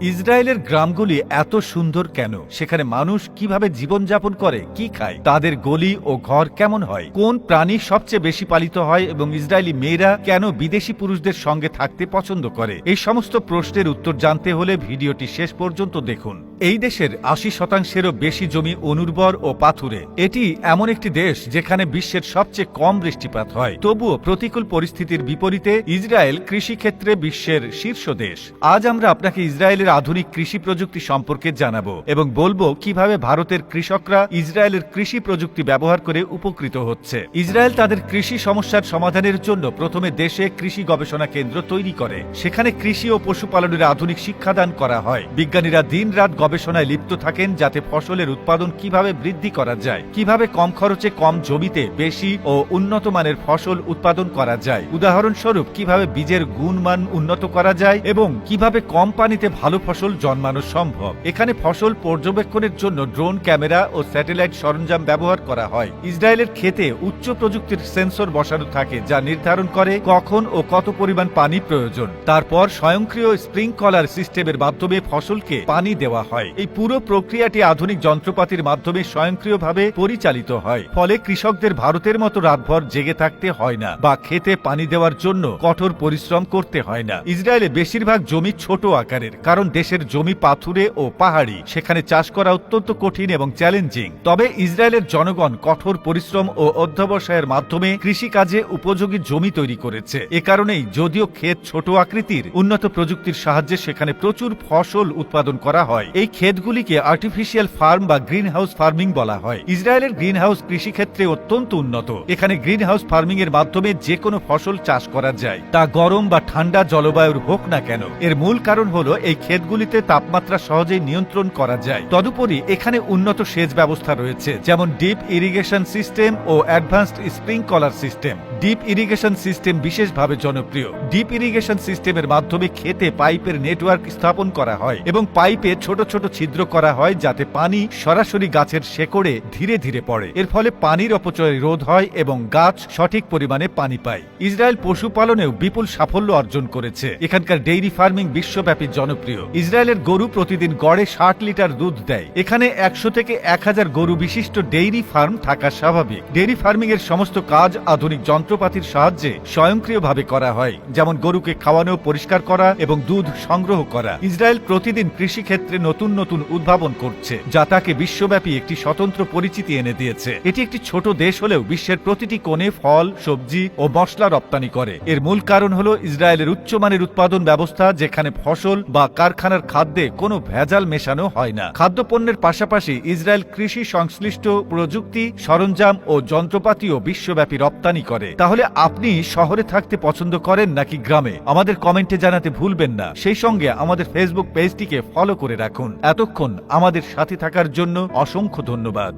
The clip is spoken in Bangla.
ইসরায়েলের গ্রামগুলি এত সুন্দর কেন? সেখানে মানুষ কিভাবে জীবনযাপন করে, কি খায়, তাদের গলি ও ঘর কেমন হয়, কোন প্রাণী সবচেয়ে বেশি পালিত হয় এবং ইসরায়েলি মেয়েরা কেন বিদেশি পুরুষদের সঙ্গে থাকতে পছন্দ করে, এই সমস্ত প্রশ্নের উত্তর জানতে হলে ভিডিওটি শেষ পর্যন্ত দেখুন। এই দেশের ৮০%-এরও বেশি জমি অনুর্বর ও পাথুরে। এটি এমন একটি দেশ যেখানে বিশ্বের সবচেয়ে কম বৃষ্টিপাত হয়। তবুও প্রতিকূল পরিস্থিতির বিপরীতে ইসরায়েল কৃষিক্ষেত্রে বিশ্বের শীর্ষ দেশ। আজ আমরা আপনাকে ইসরায়েলের আধুনিক কৃষি প্রযুক্তি সম্পর্কে জানাবো এবং বলবো কিভাবে ভারতের কৃষকরা ইসরায়েলের কৃষি প্রযুক্তি ব্যবহার করে উপকৃত হচ্ছে। ইসরায়েল তাদের কৃষি সমস্যার সমাধানের জন্য প্রথমে দেশে কৃষি গবেষণা কেন্দ্র তৈরি করে। সেখানে কৃষি ও পশুপালনের আধুনিক শিক্ষাদান করা হয়। বিজ্ঞানীরা দিনরাত গবেষণায় লিপ্ত থাকেন যাতে ফসলের উৎপাদন কিভাবে বৃদ্ধি করা যায়, কিভাবে কম খরচে কম জমিতে বেশি ও উন্নত মানের ফসল উৎপাদন করা যায়, উদাহরণস্বরূপ কিভাবে বীজের গুণমান উন্নত করা যায় এবং কিভাবে কম পানিতে ভালো ফসল জন্মানো সম্ভব। এখানে ফসল পর্যবেক্ষণের জন্য ড্রোন, ক্যামেরা ও স্যাটেলাইট সরঞ্জাম ব্যবহার করা হয়। ইসরায়েলের ক্ষেতে উচ্চ প্রযুক্তির সেন্সর বসানো থাকে যা নির্ধারণ করে কখন ও কত পরিমাণ পানি প্রয়োজন। তারপর স্বয়ংক্রিয় স্প্রিংকলার সিস্টেমের মাধ্যমে ফসলকে পানি দেওয়া হয়। এই পুরো প্রক্রিয়াটি আধুনিক যন্ত্রপাতির মাধ্যমে স্বয়ংক্রিয়ভাবে পরিচালিত হয়। ফলে কৃষকদের ভারতের মতো রাতভর জেগে থাকতে হয় না বা খেতে পানি দেওয়ার জন্য কঠোর পরিশ্রম করতে হয় না। ইসরায়েলে বেশিরভাগ জমি ছোট আকারের, কারণ দেশের জমি পাথুরে ও পাহাড়ি। সেখানে চাষ করা অত্যন্ত কঠিন এবং চ্যালেঞ্জিং। তবে ইসরায়েলের জনগণ কঠোর পরিশ্রম ও অধ্যবসায়ের মাধ্যমে কৃষিকাজে উপযোগী জমি তৈরি করেছে। এ কারণেই যদিও ক্ষেত ছোট আকৃতির, উন্নত প্রযুক্তির সাহায্যে সেখানে প্রচুর ফসল উৎপাদন করা হয়। এই ক্ষেতগুলিকে আর্টিফিশিয়াল ফার্ম বা গ্রিন হাউস ফার্মিং বলা হয়। ইসরায়েলের গ্রিন হাউস কৃষিক্ষেত্রে অত্যন্ত উন্নত। এখানে গ্রিন হাউস ফার্মিং এর মাধ্যমে যে কোনো ফসল চাষ করা যায়, তা গরম বা ঠান্ডা জলবায়ুর হোক না কেন। এর মূল কারণ হলো এই ক্ষেতগুলিতে তাপমাত্রা সহজেই নিয়ন্ত্রণ করা যায়। তদুপরি এখানে উন্নত সেচ ব্যবস্থা রয়েছে, যেমন ডিপ ইরিগেশন সিস্টেম ও advanced sprinkler system. Drip irrigation system বিশেষভাবে জনপ্রিয়। ডিপ ইরিগেশন সিস্টেমের মাধ্যমে ক্ষেতে পাইপের নেটওয়ার্ক স্থাপন করা হয় এবং পাইপে ছোট ছোট ছিদ্র করা হয় যাতে পানি সরাসরি গাছের শেকড়ে ধীরে ধীরে পড়ে। এর ফলে পানির অপচয় রোধ হয় এবং গাছ সঠিক পরিমাণে পানি পায়। ইসরায়েল পশুপালনেও বিপুল সাফল্য অর্জন করেছে। এখানকার ডেইরি ফার্মিং বিশ্বব্যাপী জনপ্রিয়। ইসরায়েলের গরু প্রতিদিন গড়ে ৬০ লিটার দুধ দেয়। এখানে ১০০ থেকে ১০০০ গরু বিশিষ্ট ডেইরি ফার্ম থাকা স্বাভাবিক। ডেইরি ফার্মিং এর সমস্ত কাজ আধুনিক যন্ত্রপাতির সাহায্যে স্বয়ংক্রিয়ভাবে করা হয়, যেমন গরুকে খাওয়ানো, পরিষ্কার করা এবং দুধ সংগ্রহ করা। ইসরায়েল প্রতিদিন কৃষিক্ষেত্রে নতুন নতুন উদ্ভাবন করছে, যা তাকে বিশ্বব্যাপী একটি স্বতন্ত্র পরিচিতি এনে দিয়েছে। এটি একটি ছোট দেশ হলেও বিশ্বের প্রতিটি কোণে ফল, সবজি ও মশলা রপ্তানি করে। এর মূল কারণ হলো ইসরায়েলের উচ্চমানের উৎপাদন ব্যবস্থা, যেখানে ফসল বা কারখানার খাদ্যে কোনো ভেজাল মেশানো হয় না। খাদ্যপণ্যের পাশাপাশি ইসরায়েল কৃষি সংশ্লিষ্ট প্রযুক্তি, সরঞ্জাম ও যন্ত্রপাতিও বিশ্বব্যাপী রপ্তানি করে। তাহলে আপনি শহরে থাকতে পছন্দ করেন নাকি গ্রামে? আমাদের কমেন্টে জানাতে ভুলবেন না। সেই সঙ্গে আমাদের ফেসবুক পেজটিকে ফলো করে রাখুন। এতক্ষণ আমাদের সাথে থাকার জন্য অসংখ্য ধন্যবাদ।